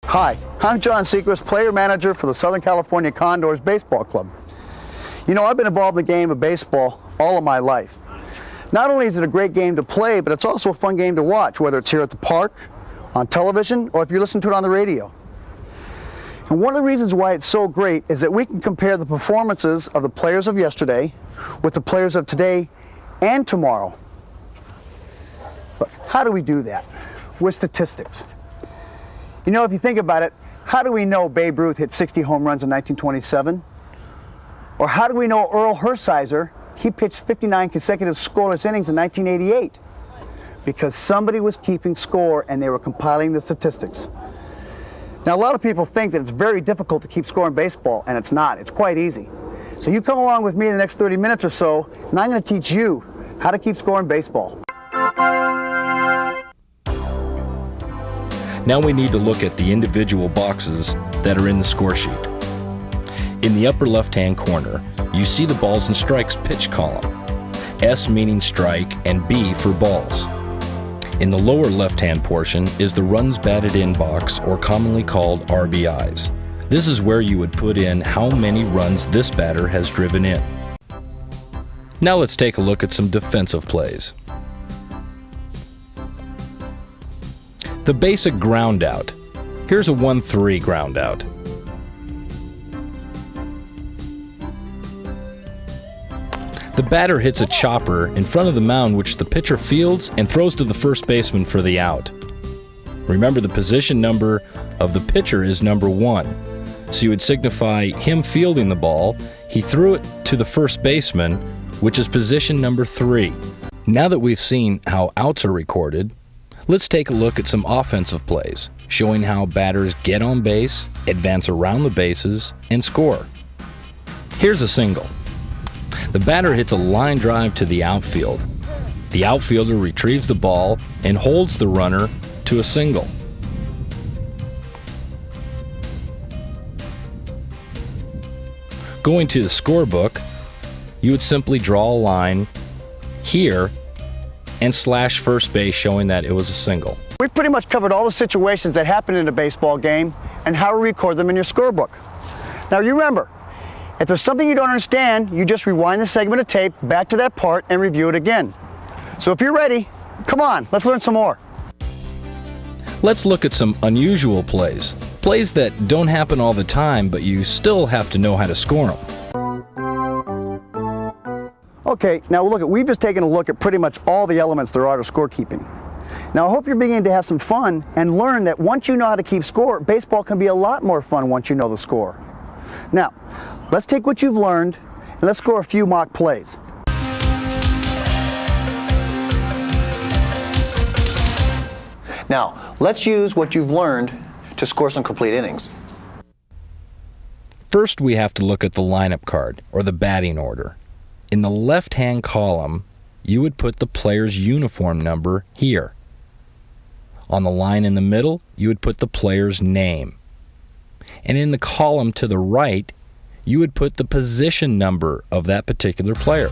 Hi, I'm John Seacrest, player manager for the Southern California Condors Baseball Club. You know, I've been involved in the game of baseball all of my life. Not only is it a great game to play, but it's also a fun game to watch, whether it's here at the park, on television, or if you listen to it on the radio. And one of the reasons why it's so great is that we can compare the performances of the players of yesterday with the players of today and tomorrow. But how do we do that? With statistics. You know, if you think about it, how do we know Babe Ruth hit 60 home runs in 1927? Or how do we know Earl Hershiser, he pitched 59 consecutive scoreless innings in 1988? Because somebody was keeping score and they were compiling the statistics. Now, a lot of people think that it's very difficult to keep score in baseball, and it's not. It's quite easy. So you come along with me in the next 30 minutes or so, and I'm going to teach you how to keep score in baseball. Now we need to look at the individual boxes that are in the score sheet. In the upper left-hand corner, you see the balls and strikes pitch column, S meaning strike and B for balls. In the lower left-hand portion is the runs batted in box, or commonly called RBIs. This is where you would put in how many runs this batter has driven in. Now let's take a look at some defensive plays. The basic ground out. Here's a 1-3 ground out. The batter hits a chopper in front of the mound, which the pitcher fields and throws to the first baseman for the out. Remember, the position number of the pitcher is number 1, so you would signify him fielding the ball. He threw it to the first baseman, which is position number 3. Now that we've seen how outs are recorded, let's take a look at some offensive plays, showing how batters get on base, advance around the bases, and score. Here's a single. The batter hits a line drive to the outfield. The outfielder retrieves the ball and holds the runner to a single. Going to the scorebook, you would simply draw a line here and slash first base, showing that it was a single. We've pretty much covered all the situations that happen in a baseball game and how to record them in your scorebook. Now you remember, if there's something you don't understand, you just rewind the segment of tape back to that part and review it again. So if you're ready, come on, let's learn some more. Let's look at some unusual plays. Plays that don't happen all the time, but you still have to know how to score them. Okay, now look, we've just taken a look at pretty much all the elements there are to scorekeeping. Now I hope you're beginning to have some fun and learn that once you know how to keep score, baseball can be a lot more fun once you know the score. Now, let's take what you've learned and let's score a few mock plays. Now, let's use what you've learned to score some complete innings. First, we have to look at the lineup card, or the batting order. In the left-hand column, you would put the player's uniform number here. On the line in the middle, you would put the player's name. And in the column to the right, you would put the position number of that particular player.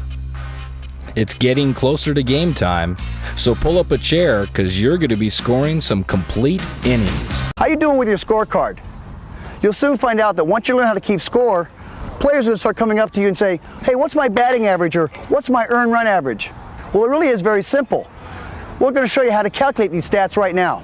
It's getting closer to game time, so pull up a chair because you're going to be scoring some complete innings. How you doing with your scorecard? You'll soon find out that once you learn how to keep score, players are going to start coming up to you and say, hey, what's my batting average, or what's my earned run average? Well, it really is very simple. We're going to show you how to calculate these stats right now.